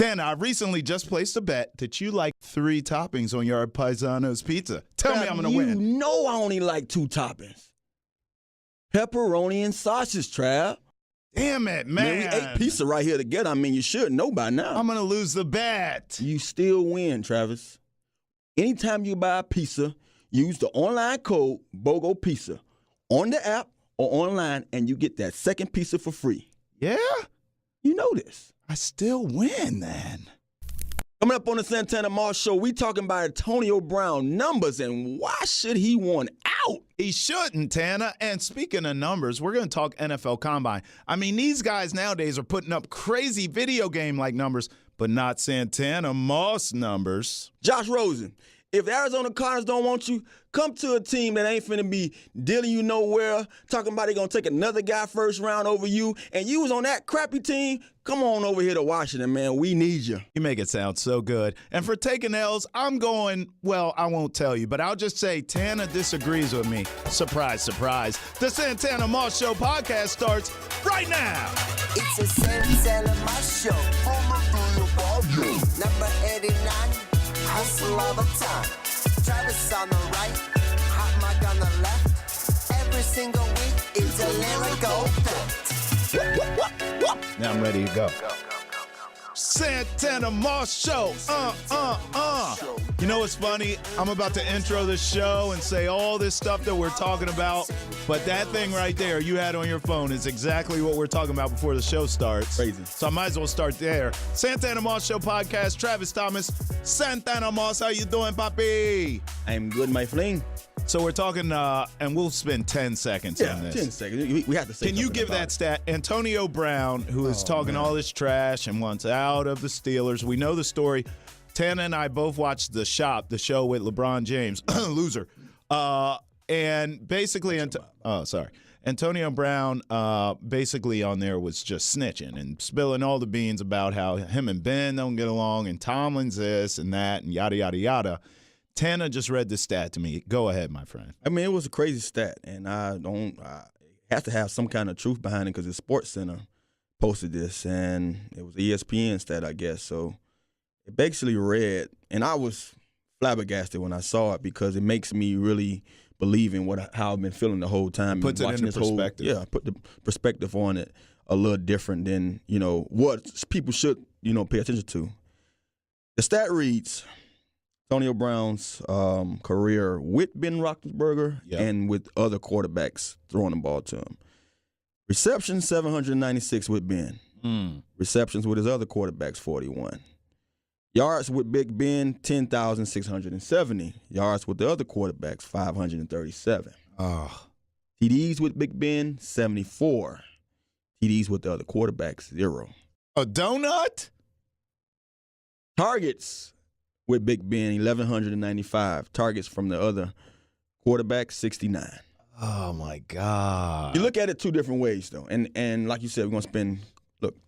Tana, I recently just placed a bet that you like 3 toppings on your Paisano's pizza. Tell me I'm going to win. You know I only like 2 toppings. Pepperoni and sausage, Trav. Damn it, man. We ate pizza right here together. I mean, you should know by now. I'm going to lose the bet. You still win, Travis. Anytime you buy a pizza, use the online code BOGO Pizza on the app or online, and you get that second pizza for free. Yeah? You know this. I still win, then. Coming up on the Santana Moss Show, we talking about Antonio Brown numbers and why should he want out? He shouldn't, Tana. And speaking of numbers, we're going to talk NFL Combine. I mean, these guys nowadays are putting up crazy video game-like numbers, but not Santana Moss numbers. Josh Rosen, if the Arizona Cardinals don't want you, come to a team that ain't finna be dealing you nowhere, talking about they gonna take another guy first round over you, and you was on that crappy team, come on over here to Washington, man. We need you. You make it sound so good. And for taking L's, I'm going, well, I won't tell you, but I'll just say Tana disagrees with me. Surprise, surprise. The Santana Moss Show podcast starts right now. It's a Santana Moss Show. Number 89, hustle all the time. Travis on the right, hot mic on the left. Every single week, it's a lyrical fact. Now I'm ready to go. Santana Moss Show. You know what's funny? I'm about to intro the show and say all this stuff that we're talking about, but that thing right there you had on your phone is exactly what we're talking about before the show starts. Crazy. So I might as well start there. Santana Moss Show podcast. Travis Thomas. Santana Moss, how you doing, papi? I'm good, my fling. So we're talking, and we'll spend 10 seconds on this. 10 seconds. We have to say Can you give that stat? Antonio Brown, who is talking all this trash and wants out of the Steelers. We know the story. Tana and I both watched The Shop, the show with LeBron James. Loser. And basically, Antonio Brown basically on there was just snitching and spilling all the beans about how him and Ben don't get along and Tomlin's this and that and yada, yada, yada. Tana just read the stat to me. Go ahead, my friend. I mean, it was a crazy stat, and it has to have some kind of truth behind it because the Sports Center posted this, and it was an ESPN stat, I guess. So it basically read, and I was flabbergasted when I saw it because it makes me really believe in how I've been feeling the whole time. Puts it into perspective. Put the perspective on it a little different than, what people should, pay attention to. The stat reads, Antonio Brown's career with Ben Roethlisberger and with other quarterbacks throwing the ball to him. Receptions, 796 with Ben. Receptions with his other quarterbacks, 41. Yards with Big Ben, 10,670. Yards with the other quarterbacks, 537. TDs with Big Ben, 74. TDs with the other quarterbacks, 0. A donut? Targets with Big Ben, 1,195. Targets from the other quarterbacks, 69. Oh, my God. You look at it 2 different ways, though. And like you said, we're going to spend,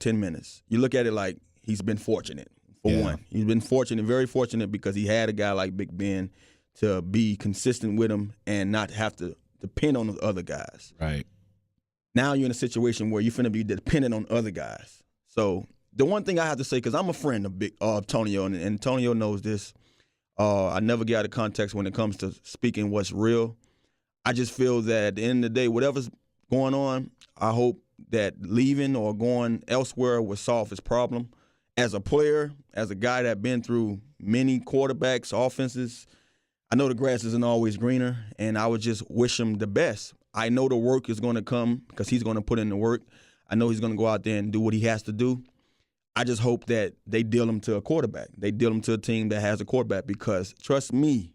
10 minutes. You look at it like he's been fortunate, for one. He's been fortunate, very fortunate, because he had a guy like Big Ben to be consistent with him and not have to depend on the other guys. Right. Now you're in a situation where you're finna be dependent on other guys. So the one thing I have to say, because I'm a friend of Tonio, and Antonio knows this, I never get out of context when it comes to speaking what's real. I just feel that at the end of the day, whatever's going on, I hope that leaving or going elsewhere will solve his problem. As a player, as a guy that's been through many quarterbacks, offenses, I know the grass isn't always greener, and I would just wish him the best. I know the work is going to come because he's going to put in the work. I know he's going to go out there and do what he has to do. I just hope that they deal him to a quarterback. They deal him to a team that has a quarterback because, trust me,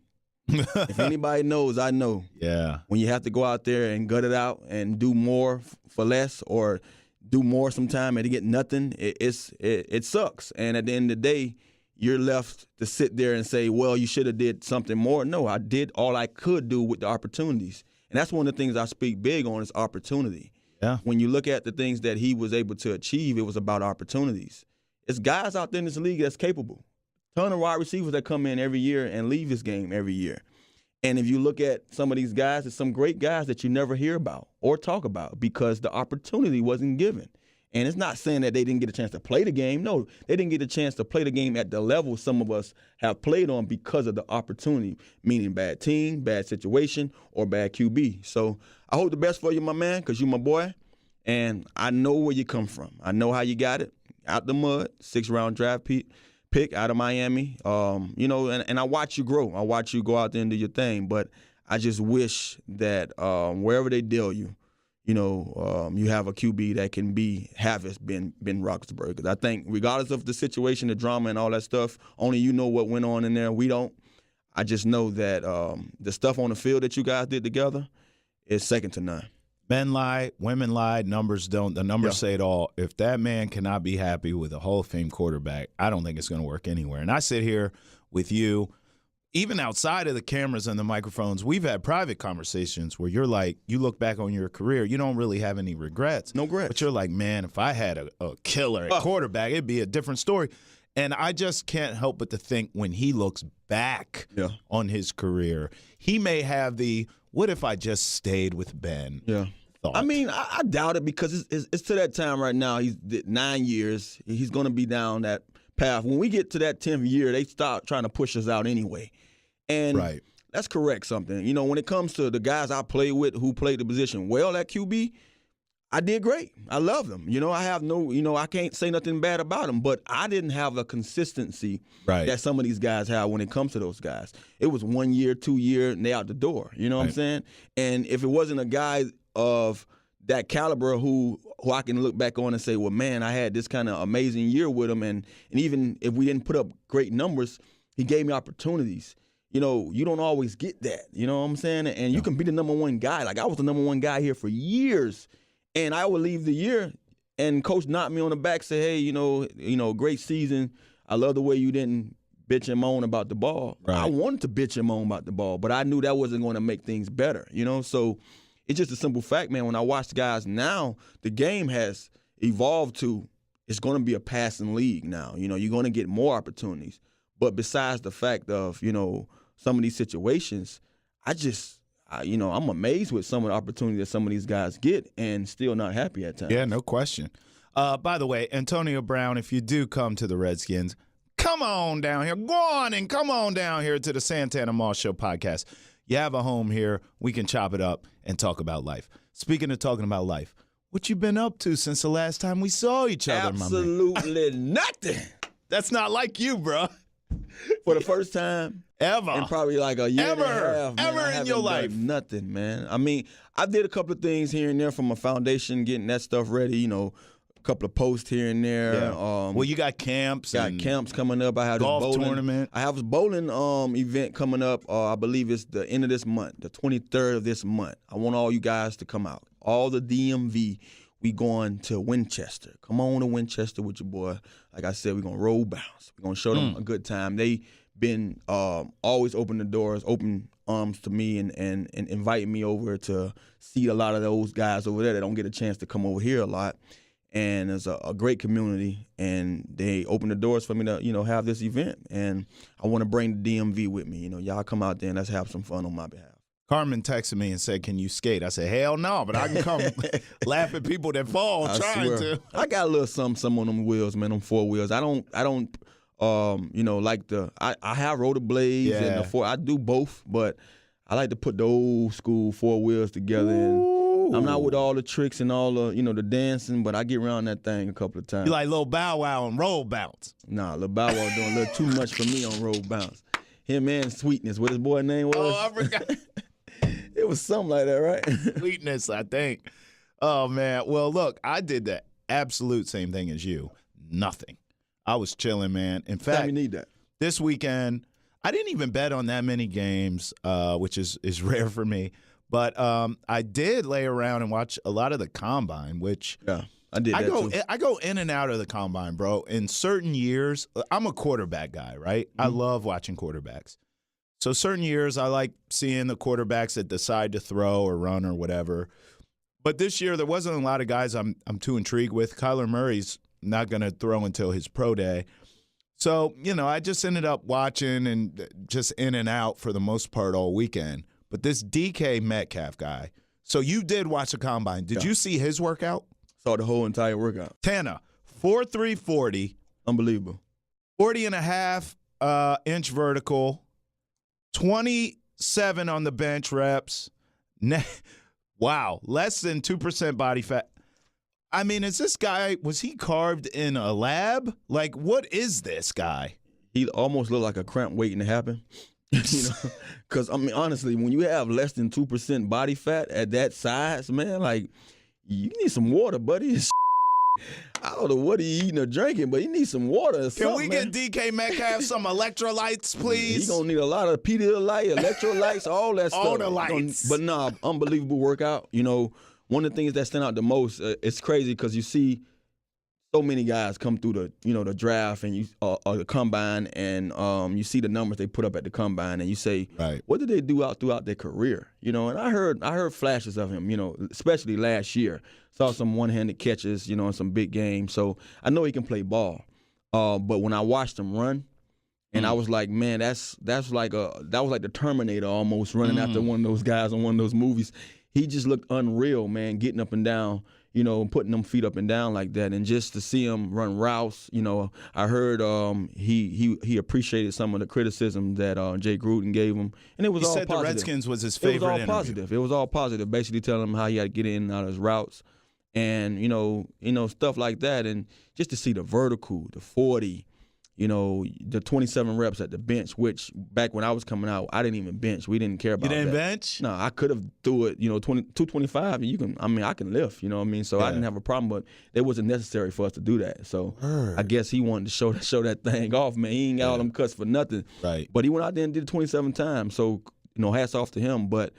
if anybody knows, I know. Yeah. When you have to go out there and gut it out and do more for less or do more sometime and to get nothing, it sucks. And at the end of the day, you're left to sit there and say, well, you should have did something more. No, I did all I could do with the opportunities. And that's one of the things I speak big on is opportunity. Yeah. When you look at the things that he was able to achieve, it was about opportunities. It's guys out there in this league that's capable. Ton of wide receivers that come in every year and leave this game every year. And if you look at some of these guys, there's some great guys that you never hear about or talk about because the opportunity wasn't given. And it's not saying that they didn't get a chance to play the game. No, they didn't get a chance to play the game at the level some of us have played on because of the opportunity, meaning bad team, bad situation, or bad QB. So I hope the best for you, my man, because you're my boy. And I know where you come from. I know how you got it. Out the mud, 6th-round draft pick out of Miami. And I watch you grow. I watch you go out there and do your thing. But I just wish that wherever they deal you, you have a QB that can have Ben Roethlisberger. Because I think regardless of the situation, the drama and all that stuff, only you know what went on in there. We don't. I just know that the stuff on the field that you guys did together is second to none. Men lie, women lie, numbers don't. The numbers say it all. If that man cannot be happy with a Hall of Fame quarterback, I don't think it's going to work anywhere. And I sit here with you, even outside of the cameras and the microphones, we've had private conversations where you're like, you look back on your career, you don't really have any regrets. No regrets. But you're like, man, if I had a killer at quarterback, it'd be a different story. And I just can't help but to think when he looks back on his career, he may have what if I just stayed with Ben? Yeah. Thought. I mean, I doubt it because it's to that time right now. He's 9 years. He's going to be down that path. When we get to that 10th year, they start trying to push us out anyway. And that's correct something. When it comes to the guys I played with who played the position well at QB, I did great. I love them. I have I can't say nothing bad about them, but I didn't have a consistency that some of these guys have when it comes to those guys. It was 1 year, 2 year, and they out the door. You know what I'm saying? And if it wasn't a guy of that caliber who I can look back on and say, well, man, I had this kind of amazing year with him, and even if we didn't put up great numbers, he gave me opportunities. You don't always get that. You know what I'm saying? And you can be the number one guy. Like, I was the number one guy here for years, and I would leave the year, and coach knocked me on the back, say, hey, great season. I love the way you didn't bitch and moan about the ball. Right. I wanted to bitch and moan about the ball, but I knew that wasn't going to make things better, So it's just a simple fact, man. When I watch the guys now, the game has evolved to it's going to be a passing league now. You're going to get more opportunities. But besides the fact of, some of these situations, I'm amazed with some of the opportunities that some of these guys get and still not happy at times. Yeah, no question. By the way, Antonio Brown, if you do come to the Redskins, come on down here. Go on and come on down here to the Santana Moss Show podcast. You have a home here. We can chop it up and talk about life. Speaking of talking about life, what you been up to since the last time we saw each other, my man? Absolutely nothing. That's not like you, bro. For the first time ever, in probably like a year and a half, man, ever in your life, nothing, man. I mean, I did a couple of things here and there from a foundation, getting that stuff ready. A couple of posts here and there. Yeah. Well, you got camps. Got camps coming up. I have golf this bowling tournament. I have a bowling event coming up. I believe it's the end of this month, the 23rd of this month. I want all you guys to come out. All the DMV. We going to Winchester. Come on to Winchester with your boy. Like I said, we're going to roll bounce. We're going to show them a good time. They been always open the doors, open arms to me and inviting me over to see a lot of those guys over there that don't get a chance to come over here a lot. And it's a great community, and they open the doors for me to, have this event. And I want to bring the DMV with me. Y'all come out there and let's have some fun on my behalf. Carmen texted me and said, can you skate? I said, hell no, but I can come laugh at people that fall trying to. I got a little some on them wheels, man, them 4 wheels. I don't like I have rollerblades and the 4. I do both, but I like to put the old school 4 wheels together. And I'm not with all the tricks and all the, the dancing, but I get around that thing a couple of times. You like Lil Bow Wow and roll bounce? Nah, Lil Bow Wow doing a little too much for me on roll bounce. Him and Sweetness, what his boy name was? Oh, I forgot. It was something like that, right? Sweetness, I think. Oh, man. Well, look, I did the absolute same thing as you. Nothing. I was chilling, man. In fact, you need that. This weekend, I didn't even bet on that many games, which is rare for me. But I did lay around and watch a lot of the Combine, which I did that too. I go in and out of the Combine, bro. In certain years, I'm a quarterback guy, right? Mm-hmm. I love watching quarterbacks. So certain years, I like seeing the quarterbacks that decide to throw or run or whatever. But this year, there wasn't a lot of guys I'm too intrigued with. Kyler Murray's not going to throw until his pro day. So, I just ended up watching and just in and out for the most part all weekend. But this DK Metcalf guy, so you did watch the Combine. Did you see his workout? Saw the whole entire workout. Tana, 4'3", 40. Unbelievable. 40 and a half inch vertical, 27 on the bench reps. Wow, less than 2% body fat. I mean, is this guy, was he carved in a lab? Like, what is this guy? He almost looked like a Cramp waiting to happen. You know, because, I mean, honestly, when you have less than 2% body fat at that size, man, like, you need some water, buddy. I don't know what he eating or drinking, but he needs some water or something. Can we get DK Metcalf some electrolytes, please? He gonna need a lot of Pedialyte, electrolytes, all that stuff. All the lights. But nah, unbelievable workout. You know, one of the things that stand out the most, it's crazy because you see so many guys come through the draft and or the combine, and you see the numbers they put up at the combine, and you say, right, what did they do throughout their career? You know, and I heard flashes of him. You know, especially last year, saw some one-handed catches. You know, in some big games. So I know he can play ball. But when I watched him run, and I was like, man, that was like the Terminator almost running after one of those guys in one of those movies. He just looked unreal, man, getting up and down, you know, and putting them feet up and down like that. And just to see him run routes, you know, I heard he appreciated some of the criticism that Jay Gruden gave him. And it was all positive. He said the Redskins was his favorite interview. It was all positive. It was all positive, basically telling him how he had to get in and out of his routes and, you know, stuff like that. And just to see the vertical, the 40, you know, the 27 reps at the bench, which back when I was coming out, I didn't even bench. We didn't care about that. You didn't bench? No, I could have threw it, you know, 225, and I can lift, you know what I mean? So I didn't have a problem, but it wasn't necessary for us to do that. So I guess he wanted to show that thing off, man. He ain't got all them cuts for nothing. Right. But he went out there and did it 27 times. So, you know, hats off to him. But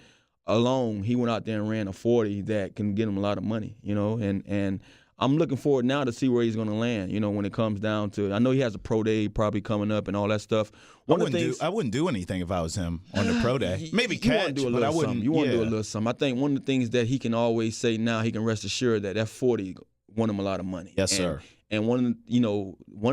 alone, he went out there and ran a 40 that can get him a lot of money, you know, and I'm looking forward now to see where he's going to land, you know, when it comes down to – I know he has a pro day probably coming up and all that stuff. I wouldn't do anything if I was him on the pro day. Maybe catch, but I wouldn't. You want to do a little something. I think one of the things that he can always say now, he can rest assured that 40 won him a lot of money. Yes, sir. And one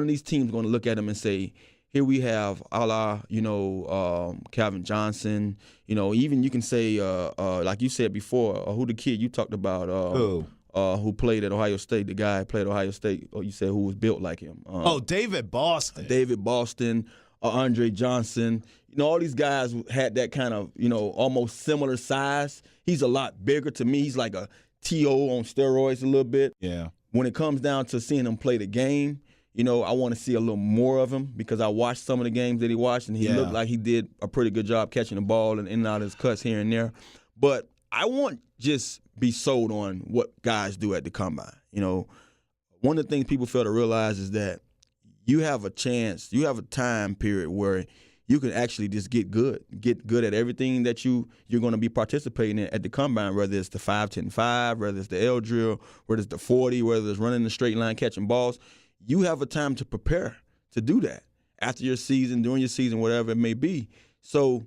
of these teams going to look at him and say, here we have a la, you know, Calvin Johnson. You know, even you can say, like you said before, who the kid you talked about. Who played at Ohio State, the guy played at Ohio State, or you said who was built like him. David Boston. Andre Johnson. You know, all these guys had that kind of, you know, almost similar size. He's a lot bigger to me. He's like a T.O. on steroids a little bit. Yeah. When it comes down to seeing him play the game, you know, I want to see a little more of him because I watched some of the games that he watched, and he looked like he did a pretty good job catching the ball and in and out of his cuts here and there. But I won't just be sold on what guys do at the combine. You know, one of the things people fail to realize is that you have a chance, you have a time period where you can actually just get good at everything that you're going to be participating in at the combine, whether it's the 5-10-5, whether it's the L drill, whether it's the 40, whether it's running the straight line, catching balls. You have a time to prepare to do that after your season, during your season, whatever it may be. So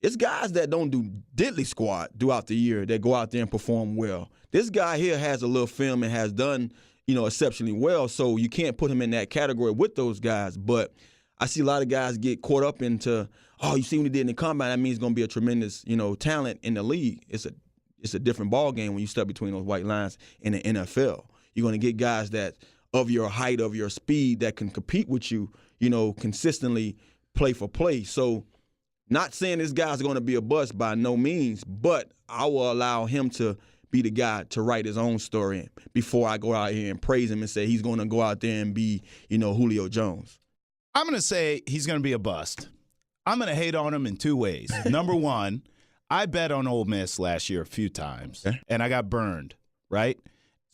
it's guys that don't do diddly squat throughout the year that go out there and perform well. This guy here has a little film and has done, you know, exceptionally well, so you can't put him in that category with those guys. But I see a lot of guys get caught up into, oh, you see what he did in the combine, that means he's going to be a tremendous, you know, talent in the league. It's a different ball game when you step between those white lines in the NFL. You're going to get guys that of your height, of your speed, that can compete with you, you know, consistently play for play. So not saying this guy's going to be a bust by no means, but I will allow him to be the guy to write his own story before I go out here and praise him and say he's going to go out there and be, you know, Julio Jones. I'm going to say he's going to be a bust. I'm going to hate on him in two ways. Number one, I bet on Ole Miss last year a few times, and I got burned, right?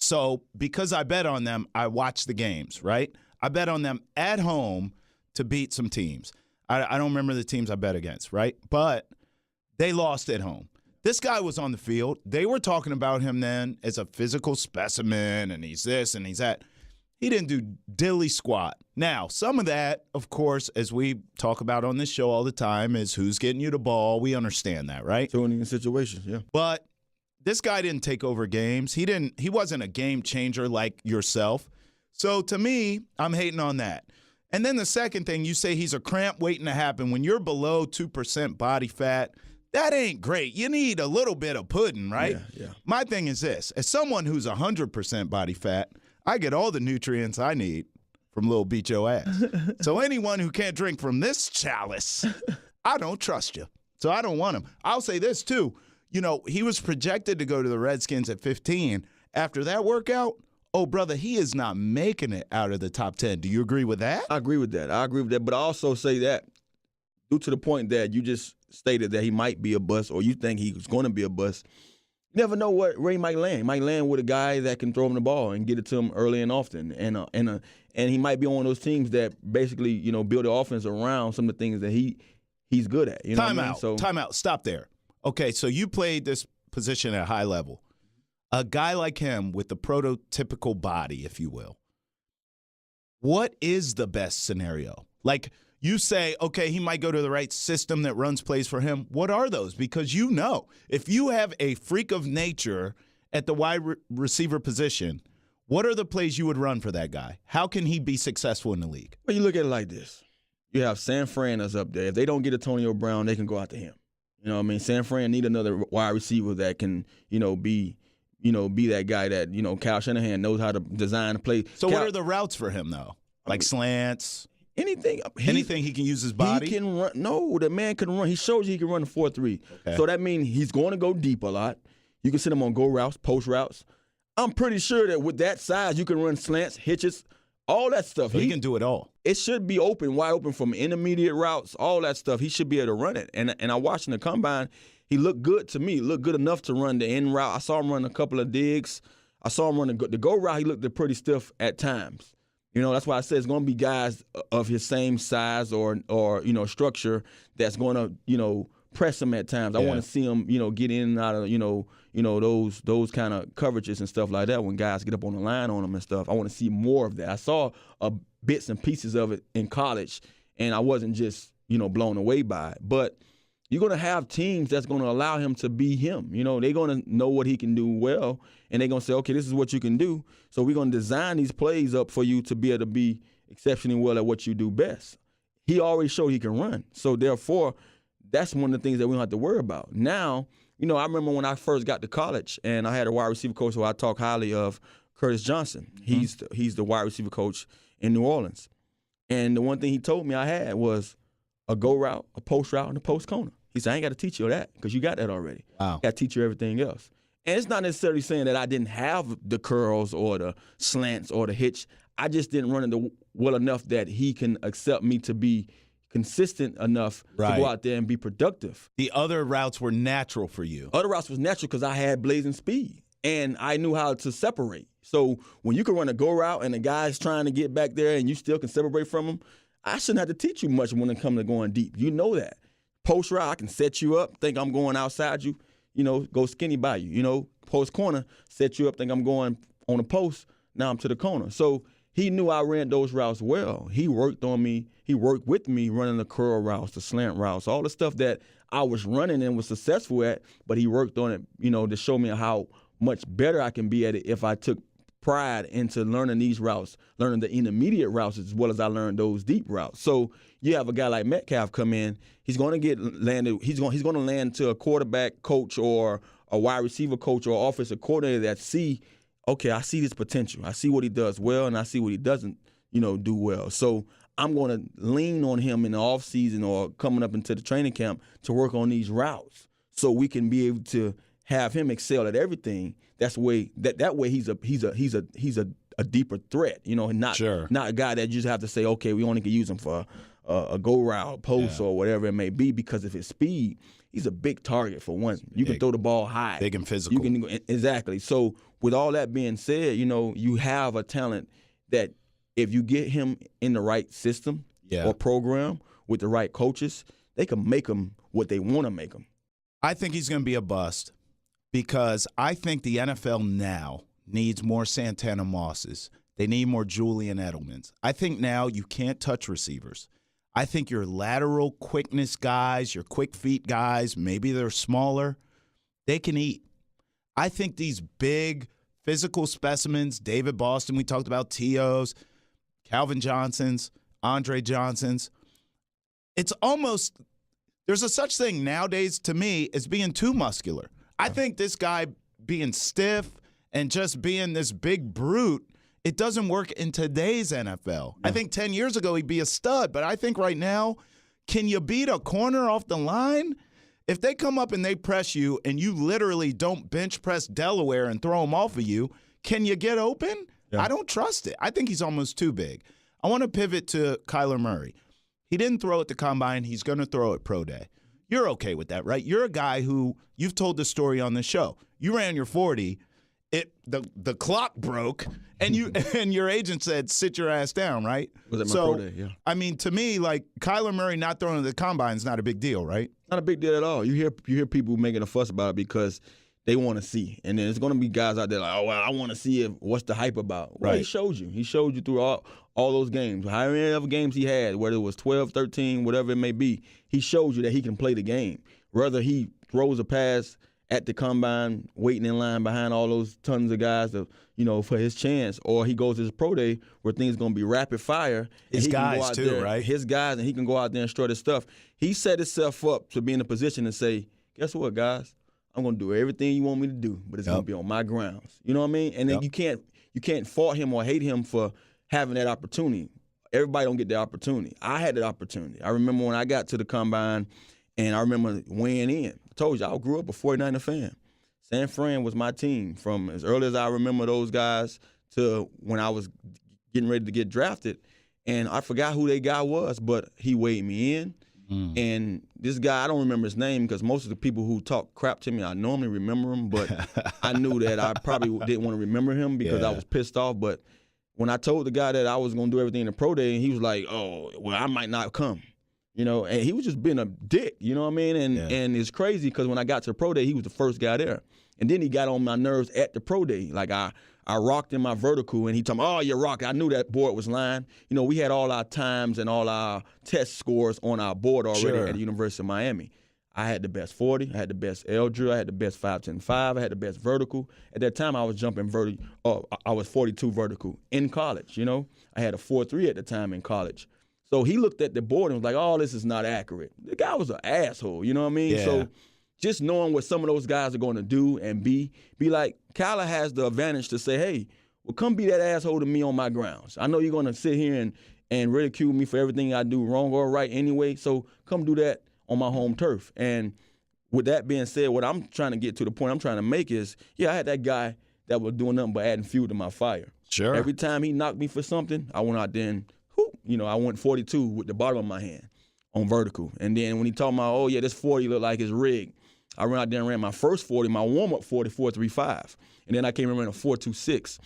So because I bet on them, I watched the games, right? I bet on them at home to beat some teams. I don't remember the teams I bet against, right? But they lost at home. This guy was on the field. They were talking about him then as a physical specimen, and he's this and he's that. He didn't do dilly squat. Now, some of that, of course, as we talk about on this show all the time, is who's getting you the ball. We understand that, right? Turning in situations, yeah. But this guy didn't take over games. He wasn't a game changer like yourself. So to me, I'm hating on that. And then the second thing, you say he's a cramp waiting to happen. When you're below 2% body fat, that ain't great. You need a little bit of pudding, right? Yeah. My thing is this. As someone who's 100% body fat, I get all the nutrients I need from Little Beat Your Ass. So anyone who can't drink from this chalice, I don't trust you. So I don't want him. I'll say this, too. You know, he was projected to go to the Redskins at 15. After that workout, oh, brother, he is not making it out of the top 10. Do you agree with that? I agree with that. But I also say that due to the point that you just stated that he might be a bust or you think he was going to be a bust, you never know where he might land. He might land with a guy that can throw him the ball and get it to him early and often. And he might be on one of those teams that basically, you know, build the offense around some of the things that he's good at. You know Time what I mean? out. So, Time out. Stop there. Okay, so you played this position at a high level. A guy like him with the prototypical body, if you will, what is the best scenario? Like you say, okay, he might go to the right system that runs plays for him. What are those? Because you know, if you have a freak of nature at the wide receiver position, what are the plays you would run for that guy? How can he be successful in the league? well, you look at it like this. You have San Fran that's up there. If they don't get Antonio Brown, they can go after him. You know what I mean? San Fran need another wide receiver that can, be that guy that, Kyle Shanahan knows how to design a play. So what are the routes for him, though? Like slants? Anything Anything he can use his body? He can run. No, the man can run. He shows you he can run a 4.3. Okay. So that means he's going to go deep a lot. You can send him on go routes, post routes. I'm pretty sure that with that size, you can run slants, hitches, all that stuff. So he can do it all. It should be wide open from intermediate routes, all that stuff. He should be able to run it. And I watched in the combine, he looked good to me. He looked good enough to run the end route. I saw him run a couple of digs. I saw him run the go route. He looked pretty stiff at times. That's why I said it's going to be guys of his same size or structure that's going to, press him at times. I want to see him, get in and out of, those kind of coverages and stuff like that when guys get up on the line on him and stuff. I want to see more of that. I saw bits and pieces of it in college, and I wasn't just, blown away by it. But you're going to have teams that's going to allow him to be him. They're going to know what he can do well, and they're going to say, okay, this is what you can do. So we're going to design these plays up for you to be able to be exceptionally well at what you do best. He already showed he can run. So therefore, that's one of the things that we don't have to worry about. Now, I remember when I first got to college, and I had a wide receiver coach who I talk highly of, Curtis Johnson. Mm-hmm. He's the wide receiver coach in New Orleans. And the one thing he told me I had was a go route, a post route, and a post corner. He said, I ain't got to teach you that because you got that already. Wow. I got to teach you everything else. And it's not necessarily saying that I didn't have the curls or the slants or the hitch. I just didn't run it well enough that he can accept me to be consistent enough to go out there and be productive. The other routes were natural for you. Other routes was natural because I had blazing speed, and I knew how to separate. So when you can run a go route and the guy's trying to get back there and you still can separate from him, I shouldn't have to teach you much when it comes to going deep. You know that. Post route, I can set you up, think I'm going outside you, go skinny by you. Post corner, set you up, think I'm going on a post, now I'm to the corner. So he knew I ran those routes well. He worked on me. He worked with me running the curl routes, the slant routes, all the stuff that I was running and was successful at, but he worked on it, to show me how much better I can be at it if I took pride into learning these routes, learning the intermediate routes as well as I learned those deep routes. So you have a guy like Metcalf come in, he's going to get landed, he's going to land to a quarterback coach or a wide receiver coach or offensive coordinator that see, okay, I see this potential. I see what he does well and I see what he doesn't, do well. So I'm going to lean on him in the offseason or coming up into the training camp to work on these routes so we can be able to have him excel at everything. That's way that way he's a deeper threat, not a guy that you just have to say, okay, we only can use him for a go route, post, or whatever it may be because of his speed. He's a big target for one. You can throw the ball high, big and physical. Exactly. So with all that being said, you have a talent that if you get him in the right system or program with the right coaches, they can make him what they want to make him. I think he's going to be a bust because I think the NFL now needs more Santana Mosses. They need more Julian Edelmans. I think now you can't touch receivers. I think your lateral quickness guys, your quick feet guys, maybe they're smaller, they can eat. I think these big physical specimens, David Boston, we talked about T.O.'s, Calvin Johnson's, Andre Johnson's, it's almost there's a such thing nowadays to me as being too muscular. I think this guy being stiff and just being this big brute, it doesn't work in today's NFL. I think 10 years ago he'd be a stud, but I think right now, can you beat a corner off the line? If they come up and they press you and you literally don't bench press Delaware and throw him off of you, can you get open? Yeah. I don't trust it. I think he's almost too big. I want to pivot to Kyler Murray. He didn't throw at the combine. He's going to throw at pro day. You're okay with that, right? You're a guy who, you've told the story on the show. You ran your 40. The clock broke, and your agent said, sit your ass down, right? Was it my pro day? Yeah. I mean, to me, like, Kyler Murray not throwing at the combine is not a big deal, right? Not a big deal at all. You hear people making a fuss about it because they want to see. And then there's going to be guys out there like, oh, well, I want to see what's the hype about. Well, right. He showed you. He showed you through all those games. However many other games he had, whether it was 12, 13, whatever it may be, he showed you that he can play the game. Whether he throws a pass at the combine, waiting in line behind all those tons of guys for his chance, or he goes to his pro day where things going to be rapid fire. His guys too, there, right? His guys, and he can go out there and strut his stuff. He set himself up to be in a position to say, guess what, guys? I'm going to do everything you want me to do, but it's going to be on my grounds. You know what I mean? And then you can't fault him or hate him for having that opportunity. Everybody don't get the opportunity. I had that opportunity. I remember when I got to the combine, and I remember weighing in. I told you, I grew up a 49er fan. San Fran was my team from as early as I remember those guys to when I was getting ready to get drafted. And I forgot who that guy was, but he weighed me in. And this guy, I don't remember his name because most of the people who talk crap to me, I normally remember him, but I knew that I probably didn't want to remember him because I was pissed off. But when I told the guy that I was going to do everything in the pro day, and he was like, oh, well, I might not come. And he was just being a dick, you know what I mean? And it's crazy because when I got to the pro day, he was the first guy there. And then he got on my nerves at the pro day. Like I rocked in my vertical, and he told me, oh, you're rocking. I knew that board was lying. We had all our times and all our test scores on our board already at the University of Miami. I had the best 40. I had the best L drill. I had the best 5.10.5. I had the best vertical. At that time, I was jumping vertical. I was 42 vertical in college, I had a 4.3 at the time in college. So he looked at the board and was like, oh, this is not accurate. The guy was an asshole, you know what I mean? Yeah. So just knowing what some of those guys are going to do and be like, Kyler has the advantage to say, hey, well, come be that asshole to me on my grounds. I know you're going to sit here and ridicule me for everything I do wrong or right anyway, so come do that on my home turf. And with that being said, what I'm trying to get to the point I'm trying to make is, I had that guy that was doing nothing but adding fuel to my fire. Sure. Every time he knocked me for something, I went out there and I went 42 with the bottom of my hand on vertical. And then when he told me, oh, yeah, this 40 look like it's rigged, I ran out there and ran my first 40, my warm-up 40, 4.35. And then I came and ran a 4.26.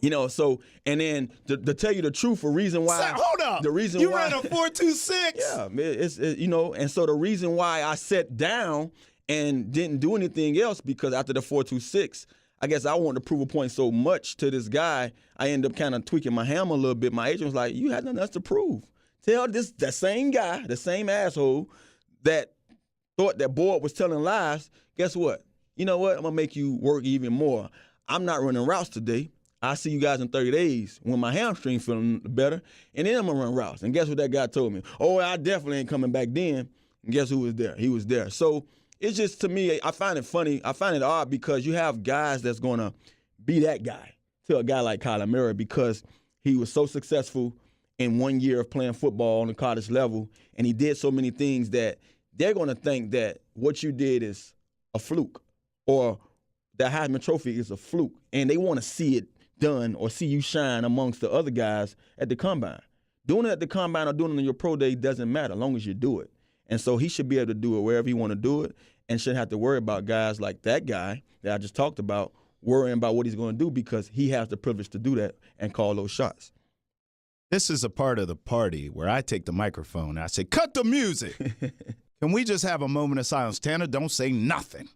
And then to tell you the truth, the reason why. Hold up. The reason you why. ran a 4.26? Yeah, and so the reason why I sat down and didn't do anything else, because after the 4.26, I guess I wanted to prove a point so much to this guy, I ended up kind of tweaking my hammer a little bit. My agent was like, you had nothing else to prove. Tell that same guy, the same asshole that thought that board was telling lies, guess what? You know what? I'm going to make you work even more. I'm not running routes today. I'll see you guys in 30 days when my hamstring feeling better, and then I'm going to run routes. And guess what that guy told me? Oh, I definitely ain't coming back then. And guess who was there? He was there. So it's just, to me, I find it funny. I find it odd because you have guys that's going to be that guy to a guy like Kyler Murray because he was so successful in 1 year of playing football on the college level, and he did so many things that they're going to think that what you did is a fluke or the Heisman Trophy is a fluke, and they want to see it done or see you shine amongst the other guys at the combine. Doing it at the combine or doing it on your pro day doesn't matter as long as you do it. And so he should be able to do it wherever he want to do it and shouldn't have to worry about guys like that guy that I just talked about worrying about what he's going to do because he has the privilege to do that and call those shots. This is a part of the party where I take the microphone and I say, cut the music. Can we just have a moment of silence? Tana, don't say nothing.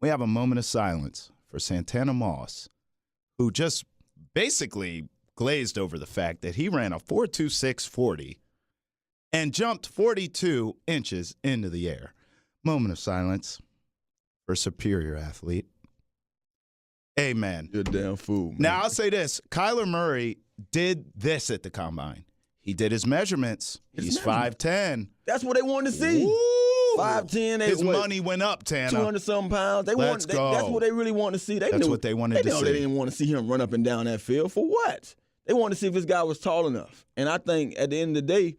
We have a moment of silence for Santana Moss, who just basically glazed over the fact that he ran a 4.26 40 and jumped 42 inches into the air. Moment of silence for superior athlete. Amen. You're a damn fool, man. Now, I'll say this. Kyler Murray did this at the combine. He did his measurements. He's 5'10". That's what they wanted to see. Ooh, 5'10". His money went up, Tana. 200-something pounds. Let's go. That's what they really want to see. That's what they wanted to see. They didn't want to see him run up and down that field. For what? They wanted to see if this guy was tall enough. And I think at the end of the day,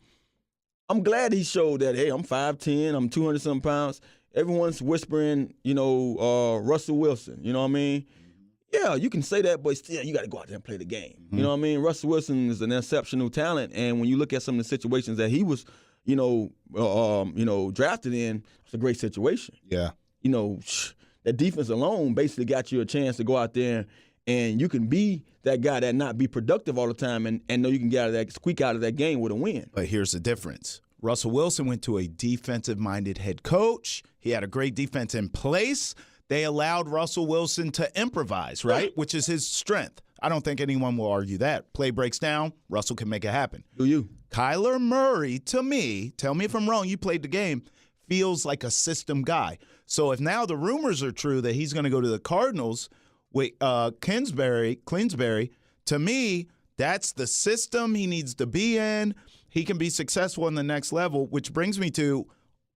I'm glad he showed that, hey, I'm 5'10", I'm 200-something pounds. Everyone's whispering, Russell Wilson. You know what I mean? Yeah, you can say that, but still, you got to go out there and play the game. Mm-hmm. You know what I mean? Russell Wilson is an exceptional talent, and when you look at some of the situations that he was, drafted in, it's a great situation. Yeah. That defense alone basically got you a chance to go out there and you can be that guy that not be productive all the time and know you can squeak out of that game with a win. But here's the difference. Russell Wilson went to a defensive-minded head coach. He had a great defense in place. They allowed Russell Wilson to improvise, right? Which is his strength. I don't think anyone will argue that. Play breaks down, Russell can make it happen. Do you? Kyler Murray, to me, tell me if I'm wrong, you played the game, feels like a system guy. So if now the rumors are true that he's going to go to the Cardinals with Clinsbury, to me, that's the system he needs to be in. He can be successful in the next level, which brings me to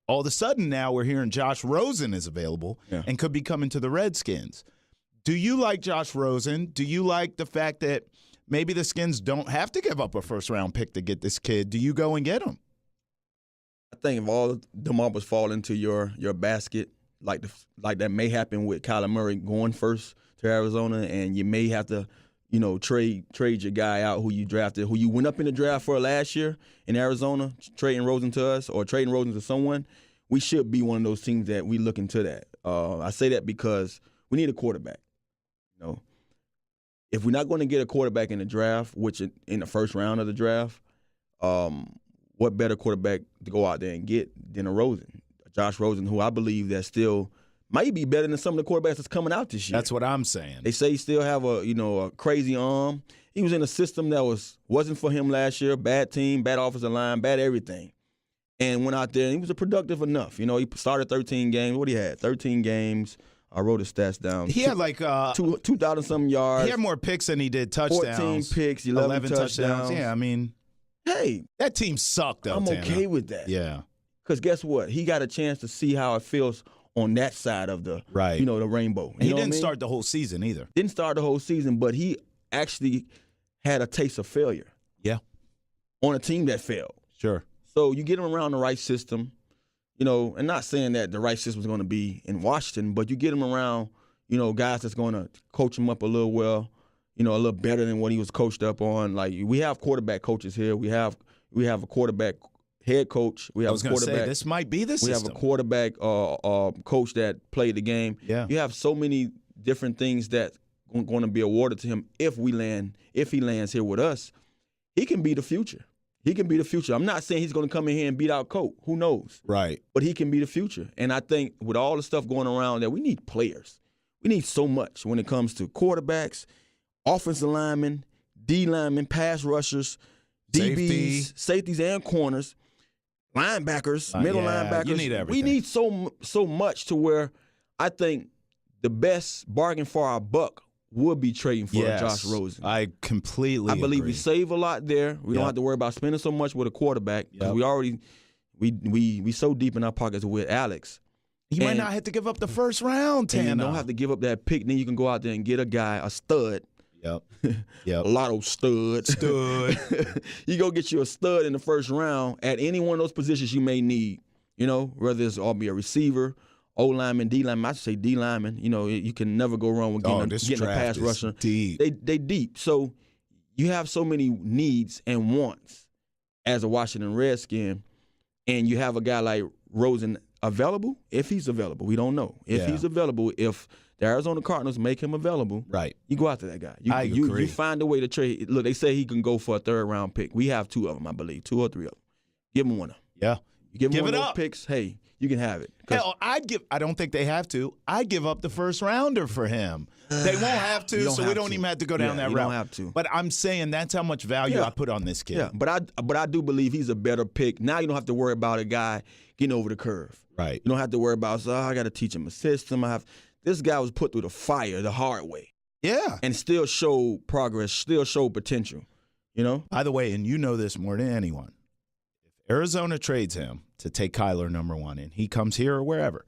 all of a sudden now we're hearing Josh Rosen is available and could be coming to the Redskins. Do you like Josh Rosen? Do you like the fact that maybe the Skins don't have to give up a first-round pick to get this kid? Do you go and get him? I think if all the marbles fall into your basket, like that may happen with Kyler Murray going first to Arizona, and you may have to trade your guy out who you drafted, who you went up in the draft for last year in Arizona, trading Rosen to us or trading Rosen to someone. We should be one of those teams that we look into that. I say that because we need a quarterback. If we're not going to get a quarterback in the draft, which in the first round of the draft, what better quarterback to go out there and get than a Rosen, Josh Rosen, who I believe that still might be better than some of the quarterbacks that's coming out this year. That's what I'm saying. They say he still have a crazy arm. He was in a system that wasn't for him last year. Bad team, bad offensive line, bad everything. And went out there and he was productive enough. He started 13 games. What he had? 13 games. I wrote his stats down. He had like 2,000-something yards. He had more picks than he did touchdowns. 14 picks, 11 touchdowns. Yeah, I mean, hey, that team sucked, though. I'm Tana. okay with that. Yeah. Because guess what? He got a chance to see how it feels on that side of the the rainbow. He didn't start the whole season either. Didn't start the whole season, but he actually had a taste of failure. Yeah. On a team that failed. Sure. So you get him around the right system, and not saying that the right system is going to be in Washington, but you get him around, guys that's going to coach him up a little a little better than what he was coached up on. Like we have quarterback coaches here. We have a quarterback head coach. We have I was going to say, this might be the system. We have a quarterback coach that played the game. Yeah. You have so many different things that are going to be awarded to him if he lands here with us. He can be the future. He can be the future. I'm not saying he's going to come in here and beat out Colt. Who knows? Right. But he can be the future. And I think with all the stuff going around there, we need players. We need so much when it comes to quarterbacks, offensive linemen, D linemen, pass rushers, DBs, safeties and corners, linebackers, middle linebackers. You need everything. We need so much to where I think the best bargain for our buck would be trading for Josh Rosen. I completely I believe agree. we save a lot there. We don't have to worry about spending so much with a quarterback because we so deep in our pockets with Alex. You might not have to give up the first round, Tana. And you don't have to give up that pick. Then you can go out there and get a guy, a stud. Yep. A lotto stud. You go get you a stud in the first round at any one of those positions you may need. Whether it's all be a receiver, O lineman, D lineman. I should say D lineman. You can never go wrong with getting a pass rusher. Deep. They deep. So you have so many needs and wants as a Washington Redskin, and you have a guy like Rosen available. If he's available, we don't know. If he's available, if the Arizona Cardinals make him available, right? You go after that guy. I agree. You find a way to trade. Look, they say he can go for a third-round pick. We have 2 of them, I believe, 2 or 3 of them. Give him one of them. Yeah. You give him one it of those up. picks, hey, you can have it. Hell, I don't think they have to. I'd give up the first rounder for him. They won't have to, so we don't even have to go down that route. You don't have to. But I'm saying that's how much value I put on this kid. Yeah, but I do believe he's a better pick. Now you don't have to worry about a guy getting over the curve. Right. You don't have to worry about, I got to teach him a system. This guy was put through the fire the hard way. Yeah. And still showed progress, still showed potential. By the way, and you know this more than anyone, if Arizona trades him to take Kyler number 1, and he comes here or wherever.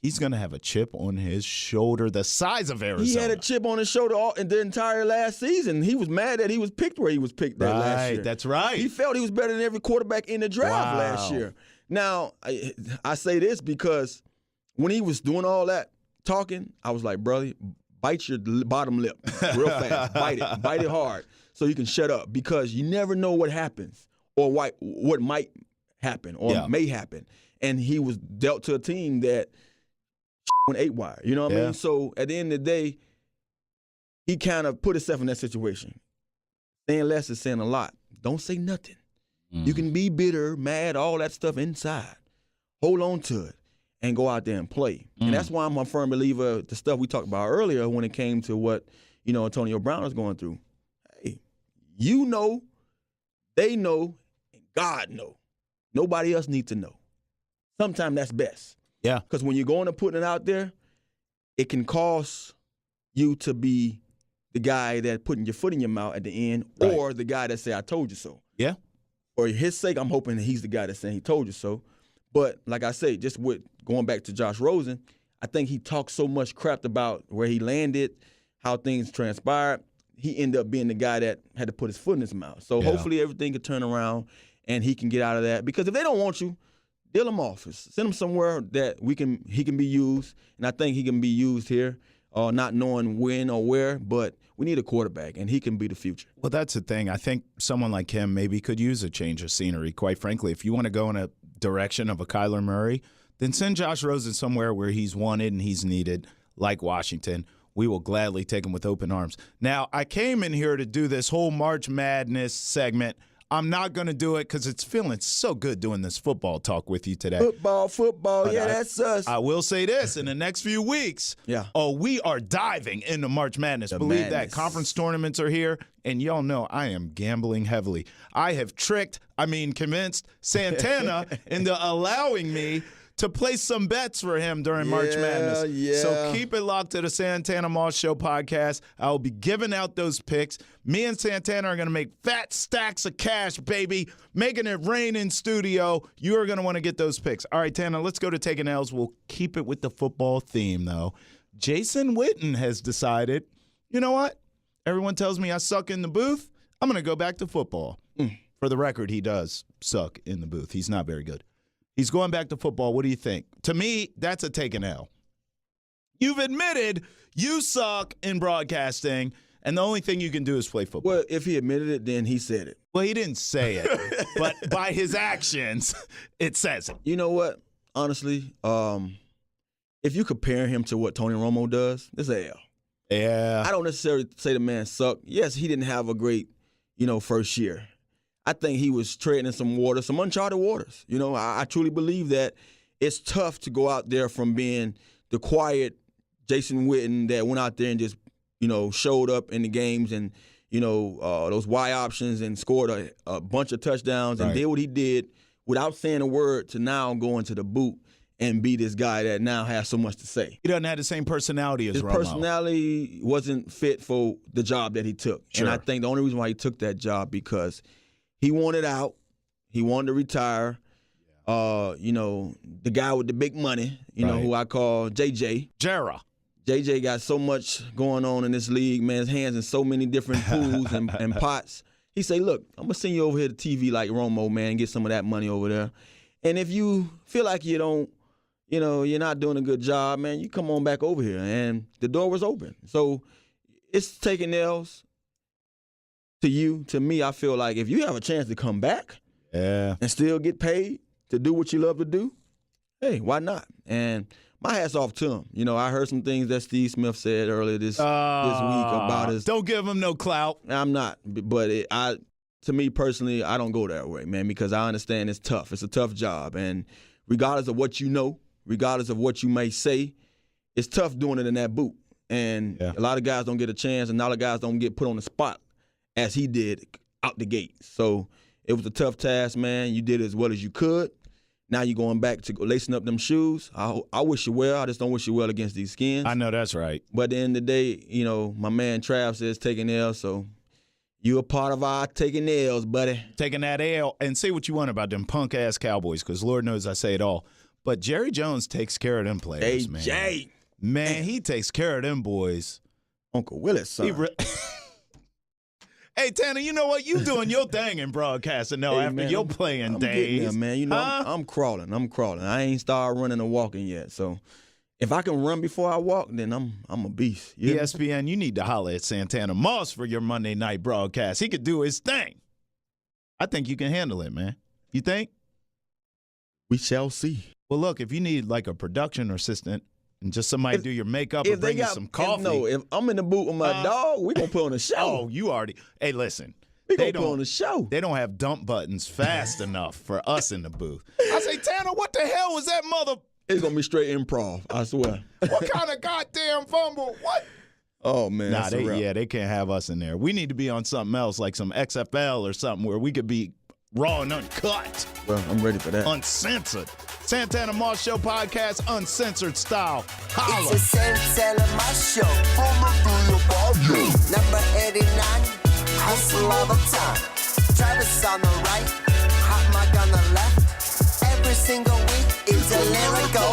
He's going to have a chip on his shoulder the size of Arizona. He had a chip on his shoulder in the entire last season. He was mad that he was picked where he was picked that last year. That's right. He felt he was better than every quarterback in the draft last year. Now, I say this because when he was doing all that talking, I was like, brother, bite your bottom lip real fast. Bite it hard so you can shut up, because you never know what happens or what might happen or may happen. And he was dealt to a team that went 8-wire. You know what I mean? So at the end of the day, he kind of put himself in that situation. Saying less is saying a lot. Don't say nothing. You can be bitter, mad, all that stuff inside. Hold on to it and go out there and play. And that's why I'm a firm believer the stuff we talked about earlier when it came to what, Antonio Brown is going through. Hey, you know, they know, and God know. Nobody else needs to know. Sometimes that's best. Yeah. Because when you're going to put it out there, it can cause you to be the guy that putting your foot in your mouth at the end, or the guy that say, I told you so. Yeah. For his sake, I'm hoping that he's the guy that's saying he told you so. But like I say, just with going back to Josh Rosen, I think he talked so much crap about where he landed, how things transpired. He ended up being the guy that had to put his foot in his mouth. So hopefully everything can turn around and he can get out of that. Because if they don't want you, deal him off. Send him somewhere that he can be used. And I think he can be used here, not knowing when or where, but we need a quarterback, and he can be the future. Well, that's the thing. I think someone like him maybe could use a change of scenery, quite frankly. If you want to go in a direction of a Kyler Murray, then send Josh Rosen somewhere where he's wanted and he's needed, like Washington. We will gladly take him with open arms. Now, I came in here to do this whole March Madness segment. I'm not going to do it because it's feeling so good doing this football talk with you today. Football, that's us. I will say this, in the next few weeks, we are diving into March Madness. Believe that. Conference tournaments are here, and y'all know I am gambling heavily. I have convinced Santana into allowing me to place some bets for him during March Madness. Yeah. So keep it locked to the Santana Moss Show podcast. I will be giving out those picks. Me and Santana are going to make fat stacks of cash, baby, making it rain in studio. You are going to want to get those picks. All right, Tana, let's go to taking L's. We'll keep it with the football theme, though. Jason Witten has decided, you know what? Everyone tells me I suck in the booth. I'm going to go back to football. For the record, he does suck in the booth. He's not very good. He's going back to football. What do you think? To me, that's a take an L. You've admitted you suck in broadcasting, and the only thing you can do is play football. Well, if he admitted it, then he said it. Well, he didn't say it, but by his actions, it says it. You know what? Honestly, if you compare him to what Tony Romo does, this is an L. Yeah. I don't necessarily say the man sucked. Yes, he didn't have a great, first year. I think he was treading in some uncharted waters. I truly believe that it's tough to go out there from being the quiet Jason Witten that went out there and just, showed up in the games and, those Y options and scored a bunch of touchdowns and did what he did without saying a word, to now go into the boot and be this guy that now has so much to say. He doesn't have the same personality as Romo. His personality wasn't fit for the job that he took. Sure. And I think the only reason why he took that job because he wanted out. He wanted to retire. The guy with the big money, who I call JJ. Jera. JJ got so much going on in this league, man. His hands in so many different pools and pots. He say, look, I'm going to send you over here to TV like Romo, man, and get some of that money over there. And if you feel like you don't, you're not doing a good job, man, you come on back over here. And the door was open. So it's taking L's. To me, I feel like if you have a chance to come back and still get paid to do what you love to do, hey, why not? And my hat's off to him. I heard some things that Steve Smith said earlier this week about his. Don't give him no clout. I'm not, but to me personally, I don't go that way, man, because I understand it's tough. It's a tough job, and regardless of what you know, regardless of what you may say, it's tough doing it in that boot. And a lot of guys don't get a chance, and a lot of guys don't get put on the spot as he did out the gate. So it was a tough task, man. You did as well as you could. Now you're going back to lacing up them shoes. I wish you well. I just don't wish you well against these Skins. I know that's right. But at the end of the day, my man Trav says taking L, so You a part of our taking L's, buddy. Taking that L and say what you want about them punk-ass Cowboys, because Lord knows I say it all. But Jerry Jones takes care of them players, man. Jay. Man, he takes care of them boys. Uncle Willis, son. Hey, Tana, you know what? You doing your thing in broadcasting now after man, your playing I'm days. There, man. You know, huh? I'm crawling. I ain't started running or walking yet. So if I can run before I walk, then I'm a beast. You hear me? ESPN, you need to holler at Santana Moss for your Monday night broadcast. He could do his thing. I think you can handle it, man. You think? We shall see. Well, look, if you need like a production assistant and just somebody do your makeup or bring you some coffee. If I'm in the booth with my dog, we gonna put on a show. Oh, you already. Hey, listen. We gonna put on a show. They don't have dump buttons fast enough for us in the booth. I say, Tana, what the hell was that mother? It's gonna be straight improv, I swear. What kind of goddamn fumble? What? Oh man, Nah, they can't have us in there. We need to be on something else, like some XFL or something where we could be raw and uncut. Well, I'm ready for that. Uncensored. Santana Moss Show podcast, uncensored style. Holla. It's a Santana Moss Show. Number 89, hustle all the time. Travis on the right, hot mic on the left. Every single week, it's a lyrical